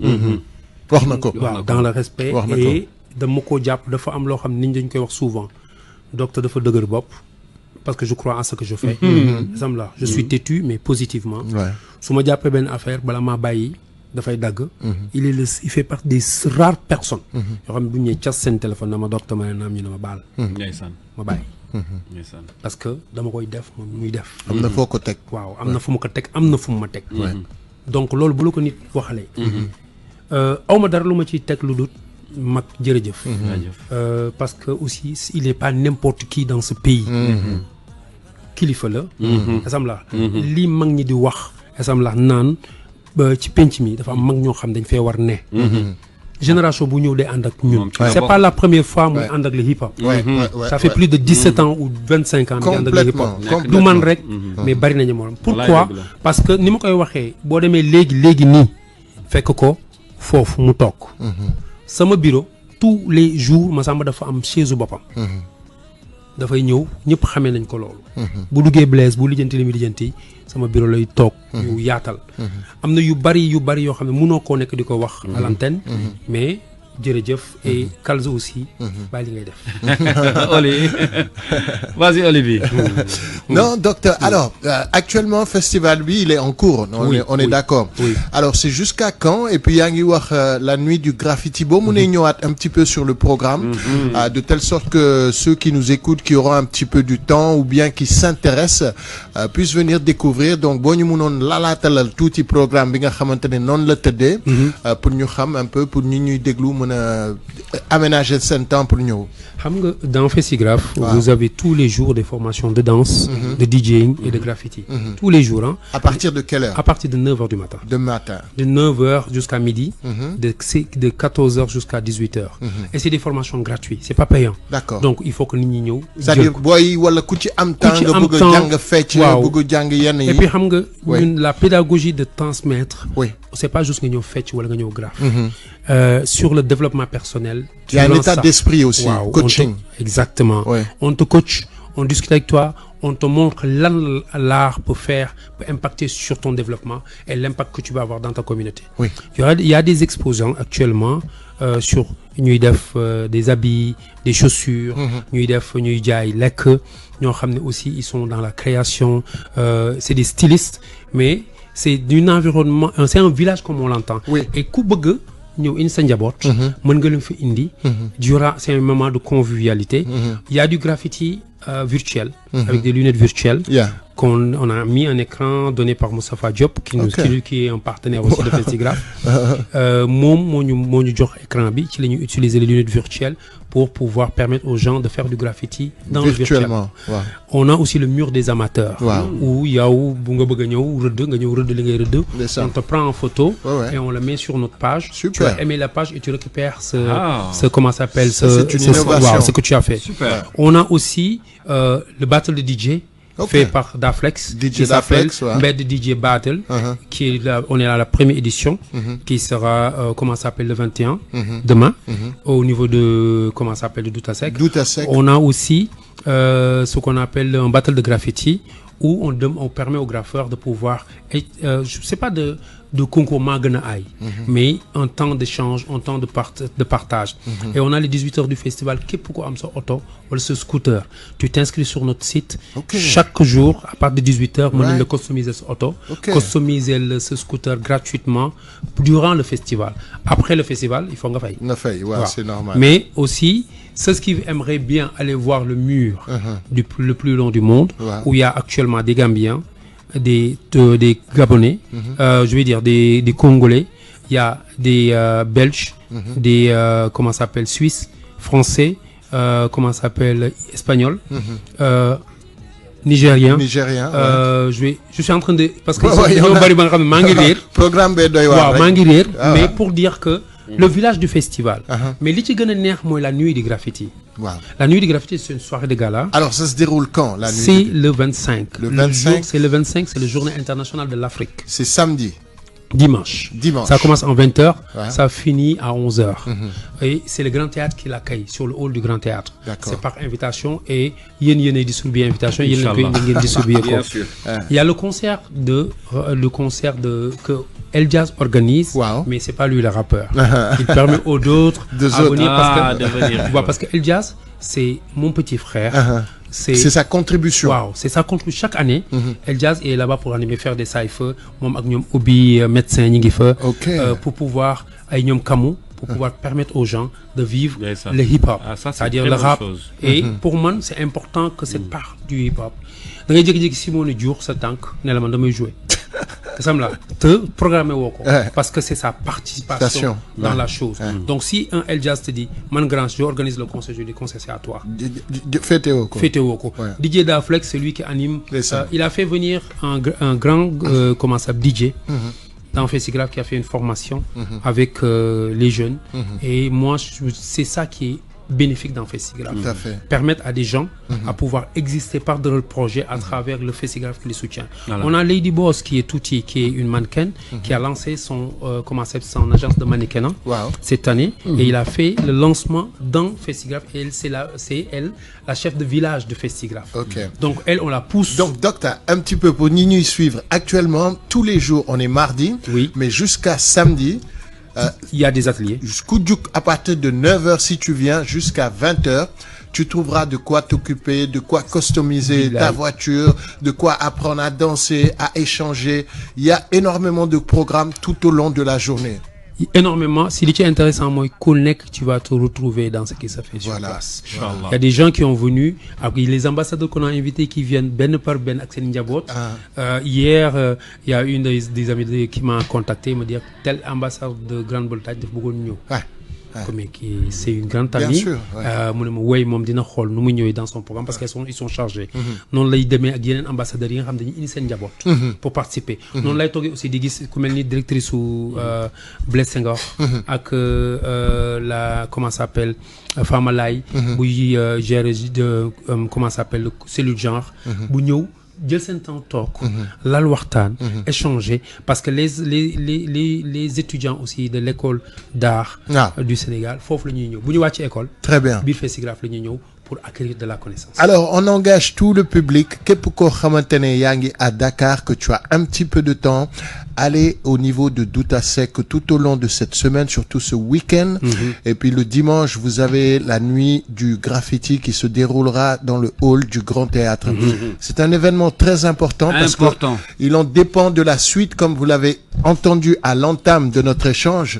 Speaker 2: wax na ko
Speaker 4: waaw dans le respect et dama ko jàpp dafa am loo xam ne nit ñi dañ koy wax souvent docteur dafa dëgër bopp parce que je crois à ce que je fais exemple là je suis têtu mais positivement su ma jàppee benn affaire bala maa bàyyi dafay dagg il fait partie des rares personnes yoo xam ne bu ñu nee cas seen téléphone na ma docteur ma ne naam ñu ne ma baal ma bàyyi parce que dama koy def moom muy def
Speaker 2: am na foo ko teg
Speaker 4: waaw am na fu ma ko teg am na fu mu ma teg donc loolu bu la ko nit waxalee aw ma dara lu ma ciy teg lu dut mag jërëjëf parce que aussi il est pas n'importe qui dans ce pays kilifa la assemblée lii mag ñi di wax assemblée naan ci penc mi dafa am mag ñoo xam dañ fee war ne génération bu ñëw day ànd ak ñun c'est pas la première fois muy ànd ak le hip hop ça fait plus de 17 ans ou 25 ans di ànd ak le hip hop du man rek mais bari nañu moom pourquoi parce que ni ma koy waxee boo demee léegi nii fekk ko foofu mu toog sama bureau tous les jours Massamba dafa am chaise boppam dafay ñëw ñëpp xamee nañ ko loolu. bu duggee Blaise bu lijjanti li muy lijjanti sama bureau lay toog. ñu yaatal. am na yu bari yoo xam ne mënoo koo nekk di ko wax. à l'antenne mais. jërëjëf et Kalzo aussi. bàyyi li ngay def.
Speaker 1: Oli vas-y Olivier.
Speaker 2: Non docteur alors actuellement festival bi il est en cours. On est d'accord.
Speaker 4: Oui.
Speaker 2: Alors c'est jusqu'à quand et puis yaa ngi wax la nuit du graffiti boo mënee ñëwaat un petit peu sur le programme. De telle sorte que ceux qui nous écoutent qui auront un petit peu du temps ou bien qui s'intéressent puissent venir découvrir donc boo ñu mënoon lalaatalal tuuti programme bi nga xamante ne noonu la tëddee. Pour ñu xam un peu pour ñuy déglu. Aménager seen temps pour ñëw.
Speaker 4: xam nga dans Festigraph vous avez tous les jours des formations de danse, de DJing et de graffiti. Tous les jours hein.
Speaker 2: À partir de quelle heure?
Speaker 4: À partir de 9h du matin. De 9h jusqu'à midi. De 14h jusqu'à 18h. Et c'est des formations gratuites, c'est pas payant.
Speaker 2: D'accord.
Speaker 4: Donc il faut que nit ñi ñëw.
Speaker 2: C'est-à-dire booy wala ku ci am temps nga bëgg a jàng fecc bëgg a jàng yenn yi.
Speaker 4: Et puis xam nga ñun la pédagogie de transmettre.
Speaker 2: Oui.
Speaker 4: C'est pas juste nga ñëw fecc wala nga ñëw graphe. Sur le développement personnel.
Speaker 2: Il y a un état d'esprit aussi, coaching.
Speaker 4: Exactement.
Speaker 2: Ouais. On
Speaker 4: te coach, on discute avec toi, on te montre lan l'art peut impacter sur ton développement et l'impact que tu vas avoir dans ta communauté.
Speaker 2: Oui.
Speaker 4: Il y a des exposants actuellement sur ñuy def des habits, des chaussures, ñuy jaay lekk, ñoo xam ne aussi ils sont dans la création, c'est des stylistes, mais c'est d'un environnement, c'est un village comme on l'entend.
Speaker 2: Oui.
Speaker 4: Et ku bëgg ñëw indi sa njaboot. mën nga leen fa indi. durant c'est un moment de convivialité. Il y a du graffiti virtuel. Avec des lunettes virtuelles. On a mis un écran donné par Moustapha Diop. Qui est un partenaire aussi de Festigraph. moom moo ñu jox écran bi ci la ñuy utiliser les lunettes virtuelles pour pouvoir permettre aux gens de faire du graffiti dans le virtuel. On a aussi le mur des amateurs. Où yow bu nga bëgg a ñëw rëdd li ngay rëdd. On te prend en photo. Et on le met sur notre page.
Speaker 2: Super.
Speaker 4: Tu vas aimer la page et tu récupères ce comment ça s'appelle
Speaker 2: ce
Speaker 4: que tu as fait.
Speaker 1: Super.
Speaker 4: On a aussi le battle de DJ. Fait par Daflex, qui s'appelle Mbed DJ Battle, qui est là, on est à la première édition, qui sera, le 21, demain, au niveau de, de Doutasek. On a aussi, ce qu'on appelle un battle de graffiti, où on permet aux graffeurs de pouvoir, je sais pas de concours magna aïe, mais un temps d'échange, un temps de partage. Et on a les 18 heures du festival qui pourquoi am sa auto ou ce scooter. Tu t'inscris sur notre site. Chaque jour, à partir de 18 heures, on peut customiser ce auto, customiser ce scooter gratuitement durant le festival. Après le festival, il faut nga fay.
Speaker 2: C'est normal.
Speaker 4: Mais aussi, ceux qui aimeraient bien aller voir le mur le plus long du monde, où il y a actuellement des Gambiens, des Gabonais, je vais dire des Congolais, il y a des Belges, des Suisses, Français, Espagnols, Nigériens. Je suis en train de parce que
Speaker 2: programme
Speaker 4: mais pour dire que le village du festival. Mais li ci gën a neex mooy la nuit du graffiti. La nuit du graffiti, c'est une soirée de gala.
Speaker 2: Alors ça se déroule quand la nuit?
Speaker 4: C'est le 25.
Speaker 2: Le 25.
Speaker 4: C'est le 25, c'est la journée internationale de l'Afrique.
Speaker 2: C'est samedi.
Speaker 4: Dimanche. Ça commence en 20h, ça finit à 11h. Et c'est le Grand Théâtre qui l'accueille sur le hall du Grand Théâtre. C'est par invitation et yéen distribué invitation, yéen distribué. Il y a le concert que El Jazz organise, mais c'est pas lui le rappeur. Il permet aux autres de venir parce que El Jazz c'est mon petit frère. C'est
Speaker 2: sa contribution.
Speaker 4: C'est sa contribution. Chaque année, El Jazz est là-bas pour animer, faire des cyphers. Moi, ak ñoom Obi médecin ñi ngi fa. Pour pouvoir ay ñoom Kamu pour pouvoir permettre aux gens de vivre le hip-hop, c'est-à-dire le rap. Et pour moi, c'est important que cette part du hip-hop. Da ngay jékki-jékki Simone Diour sa tànk ne la man damay jouer. te programmer woko parce que c'est sa participation dans la chose. Donc si un El Jazz te dit man grand je organise le concert, je dis concert c'est à toi.
Speaker 2: Fêtez woko.
Speaker 4: DJ Daflex c'est lui qui anime. Il a fait venir un grand DJ dans Festigraph qui a fait une formation avec les jeunes et moi c'est ça qui est bénéfique dans Festigraph.
Speaker 2: Tout à fait.
Speaker 4: Permettre à des gens à pouvoir exister par de leur projet à travers le Festigraph qui les soutient. Voilà. On a Lady Boss qui est une mannequin qui a lancé son agence de mannequinat cette année et il a fait le lancement dans Festigraph et c'est elle la chef de village de Festigraph. Donc elle on la pousse.
Speaker 2: Donc docteur, un petit peu pour nous suivre. Actuellement tous les jours on est mardi, mais jusqu'à samedi.
Speaker 4: Il y a des ateliers.
Speaker 2: À partir de 9h, si tu viens, jusqu'à 20h, tu trouveras de quoi t'occuper, de quoi customiser ta voiture, de quoi apprendre à danser, à échanger. Il y a énormément de programmes tout au long de la journée.
Speaker 4: Énormément. Si c'est intéressant, moi, tu vas te retrouver dans ce qui se fait sur place. Il y a des gens qui ont venu, les ambassadeurs qu'on a invités qui viennent ben par ben avec Ndiabot. Hier, il y a une des amis qui m'a contacté, me dit tel ambassadeur de Grande-Bretagne de Bougogno. C'est une grande amie. Dans son programme parce qu'ils sont chargés. Non là il demee ak yeneen ambassadeurs yi nga xam dañuy indi seen njaboot pour participer. Non lay toogee aussi di gis ku melni directrice su Blaise Senghor ak la comment ça s'appelle Fama Lay buy gérer de comment ça s'appelle cellule genre bu ñëw jël seen temps toog lal waxtaan échanger parce que les étudiants aussi de l'école d'art du Sénégal foofu la ñuy ñëw bu ñu wàcc école
Speaker 2: très bien
Speaker 4: biir Festigraph la ñuy ñëw pour acquérir de la connaissance.
Speaker 2: Alors on engage tout le public képp koo xamante ne yaa ngi à Dakar que tu as un petit peu de temps allez au niveau de Douta Seck tout au long de cette semaine surtout ce week-end et puis le dimanche vous avez la nuit du graffiti qui se déroulera dans le hall du Grand Théâtre. C'est un événement très important parce que il en dépend de la suite comme vous l'avez entendu à l'entame de notre échange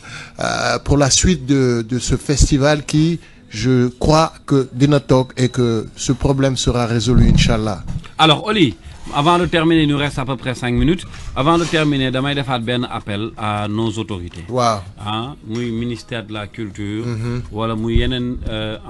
Speaker 2: pour la suite de ce festival qui je crois que dina toog et que ce problème sera résolu Inch'Allah.
Speaker 1: Alors Oli, avant de terminer, il nous reste à peu près 5 minutes. Avant de terminer, damay defaat ben appel à nos autorités.
Speaker 2: Waaw.
Speaker 1: Muy ministère de la culture. wala muy yenen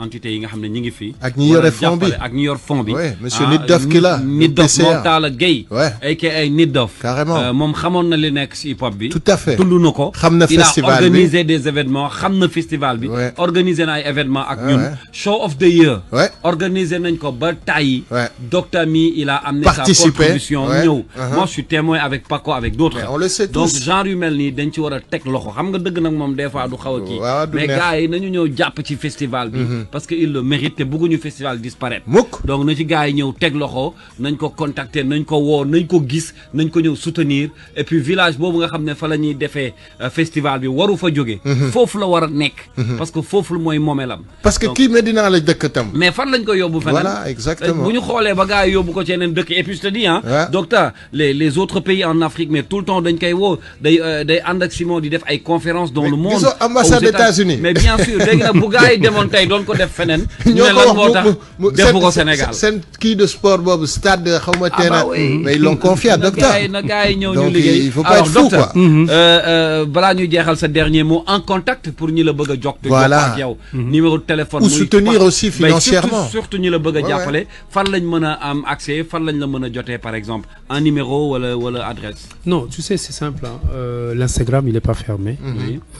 Speaker 1: entités yi nga xamné ñi ngi fi.
Speaker 2: Ak ñi yoré fond bi.
Speaker 1: Ak ñi yor fond bi.
Speaker 2: Oui, monsieur Nitdoff ki la.
Speaker 1: Nitdoff Mortala Gueye. aka Nitdoff.
Speaker 2: Carrément.
Speaker 1: Mom xamone na li nek ci hip hop bi.
Speaker 2: Tout à fait.
Speaker 1: Tundu nako.
Speaker 2: Xamna festival bi.
Speaker 1: Il a organisé des événements, xamna festival bi. Organisé na ay événements ak ñun. Show of the year. Organisé nañ ko ba tay. Docteur Mi il a amené sa contribution. Moi je suis témoin avec Paco avec d'autres.
Speaker 2: On le sait tous.
Speaker 1: Donc genre yu mel ni dañ ci wara tek loxo xam nga deug nak mom des fois du xawa ki mais gars yi nañu ñëw japp ci festival bi parce que il le mérite te bëgguñu festival disparaître. Donc na ci gars yi ñëw tek loxo nañ ko contacter nañ ko wo nañ ko gis nañ ko ñëw soutenir et puis village bobu nga xamné fa lañuy défé festival bi waru fa joggé fofu la wara nek parce que fofu moy momelam
Speaker 2: parce que ki Medina la dëkk tam
Speaker 1: mais fan lañ ko yobbu fenen
Speaker 2: voilà exactement
Speaker 1: buñu xolé ba gars yi yobbu ko ci yeneen dëkk et puis je te dis docteur les autres pays en Afrique mais tout le temps dañ koy wo day ànd ak Simon di def ay conférences dans le monde
Speaker 2: ambassade des États-Unis
Speaker 1: mais bien sûr léegi nag bu gars yi demoon tey doon ko def feneen ñu ne lan moo tax def ko Sénégal
Speaker 2: seen kii de sport boobu stade xawma terrain mais ils l'ont confié à docteur
Speaker 1: na gars yi ñëw ñu liggéey
Speaker 2: il faut pas être fou quoi
Speaker 1: balaa ñuy jeexal sa dernier mot en contact pour ñi la bëgg a jokk ak yow numéro de téléphone
Speaker 2: ou soutenir aussi financièrement
Speaker 1: surtout ñi la bëgg a jàppale fan lañ mën a am accès fan lañ la mën a jotee par exemple un numéro wala adresse.
Speaker 4: Non, tu sais, c'est simple. L'Instagram, il n'est pas fermé.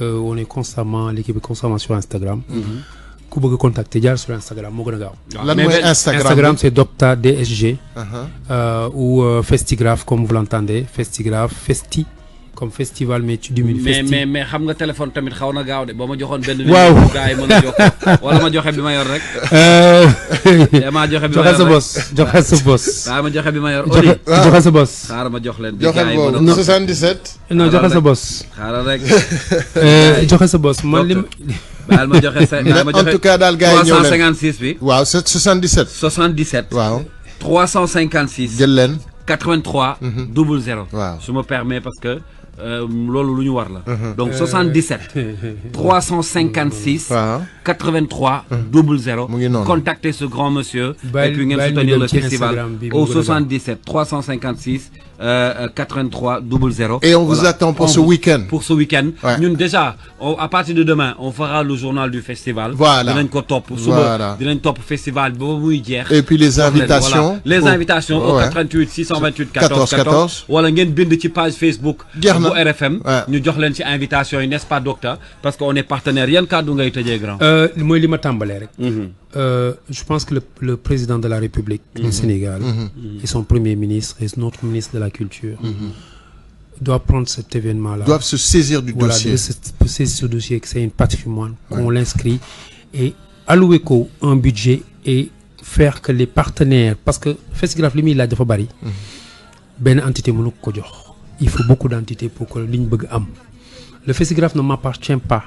Speaker 4: On est constamment, l'équipe est constamment sur Instagram. Ku bëgg contacter jaar sur Instagram moo gën a gaaw.
Speaker 2: Lan mooy
Speaker 4: Instagram c'est Docta DSG ou Festigraph comme vous l'entendez, Festigraph Festi comme festival mais tu diminues festi
Speaker 1: mais xam nga téléphone tamit xaw na gaaw de ba ma joxoon benn numéro gars yi mën a jox wala ma joxe bi ma yor rek dama joxe bi ma yor
Speaker 4: joxe sa boss
Speaker 1: ma joxe bi ma yor
Speaker 4: joxe sa boss
Speaker 1: xaaral ma jox leen bi
Speaker 2: gars yi mën a 77
Speaker 4: non joxe sa boss
Speaker 1: xaaral rek
Speaker 4: joxe sa boss man lim
Speaker 1: baal ma joxe sa ma joxe
Speaker 2: en tout cas daal gars yi ñëw leen
Speaker 1: 356 bi
Speaker 2: waaw 77
Speaker 1: waaw 356
Speaker 2: jël leen
Speaker 1: 83 00
Speaker 2: waaw
Speaker 1: je me permets parce que loolu lu ñu war la donc 77 356 83 00 contactez ce grand monsieur et puis ngeen soutenir le festival au 77 356 83 00
Speaker 2: et on vous attend pour ce week-end
Speaker 1: ñun déjà à partir de demain on fera le journal du festival dinañ ko topp suba dinañ topp festival ba muy jeex
Speaker 2: et puis les invitations
Speaker 1: au 88 628 14 14 wala ngeen bind ci page Facebook bu RFM ñu jox leen ci invitation yi n'est-ce pas docteur parce que on est partenaire yan kàddu ngay tëjee grand
Speaker 4: mooy li ma tàmbalee rek. Je pense que le président de la République du Sénégal et son premier ministre et notre ministre de la Culture doivent prendre cet événement-là.
Speaker 2: Doivent se saisir du dossier.
Speaker 4: Voilà, saisir ce dossier, que c'est un patrimoine, qu'on l'inscrit et allouer un budget et faire que les partenaires, parce que FESTIGRAF li muy laaj dafa bari. Benn entité mënu ko jox. Il faut beaucoup d'entités pour que liñ bëgg am. Le FESTIGRAF ne m'appartient pas.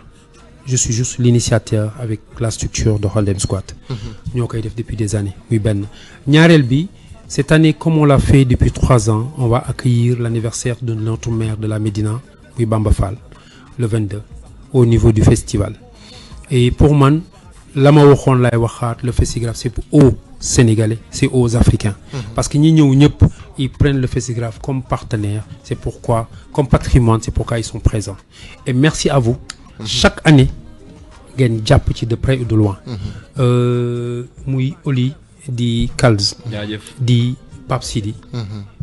Speaker 4: Je suis juste l'initiateur avec la structure de Harlem Squat. Ñoo koy def depuis des années. Muy benn. Ñaareel bi, cette année, comme on l'a fait depuis 3 ans, on va accueillir l'anniversaire de notre maire de la Médina, muy Bamba Fall, le 22, au niveau du festival. Et pour moi, la ma waxoon lay waxaat, le FESTIGRAF, c'est aux Sénégalais, c'est aux Africains. Parce que ñi ñëw ñëpp, ils prennent le FESTIGRAF comme partenaire, c'est pourquoi, comme patrimoine, c'est pourquoi ils sont présents. Et merci à vous. Chaque année, ngeen jàpp ci de près ou de loin. Muy Oli di Kals. di Pape Sidi.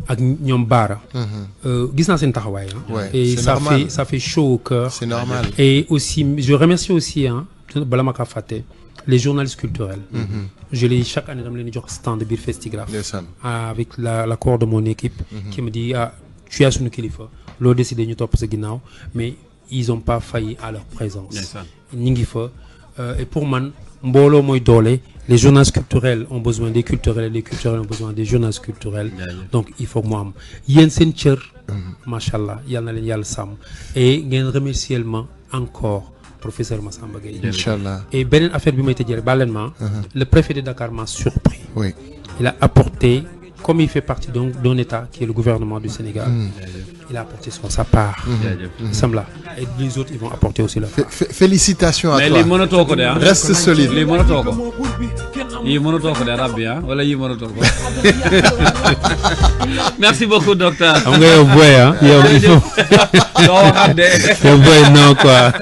Speaker 4: ak ñoom Baara. Gis naa seen taxawaay. Et ça fait chaud au cœur.
Speaker 2: C'est normal.
Speaker 4: Et aussi, je remercie aussi bala ma ka fàtte les journalistes culturels. Je les chaque année dama leen di jox stand biir FESTIGRAF. Avec l'accord de mon équipe. Qui me dit tu as sunu kilifa loo décidé ñu topp sa ginnaaw mais ils ont pas failli à leur présence. ñi ngi fa et pour man mbooloo mooy doole. Les journalistes culturels ont besoin des culturels et les culturels ont besoin des journalistes culturels. Donc il faut que mu am yéen seen cër. Machallah yal na leen yàlla sàmm. Et ngeen remercier encore professeur Massamba Gueye.
Speaker 2: Inch'Allah.
Speaker 4: Et beneen affaire bi may tëjee rek baal leen ma. Le préfet de Dakar m'a surpris.
Speaker 2: Oui.
Speaker 4: Il a apporté, comme il fait partie d'un État qui est le gouvernement du Sénégal, il a apporté sa part. Semble et les autres ils vont apporter aussi leur part.
Speaker 2: Félicitations à toi.
Speaker 1: Mais les mënatoo ko de
Speaker 2: reste solide.
Speaker 1: Les mënatoo ko. Yii mënatoo ko de rabbi wala yii mënatoo ko. Merci beaucoup docteur.
Speaker 4: Xam nga yow boy yow il faut.
Speaker 1: Doo waxaat de.
Speaker 4: Yow boy non quoi.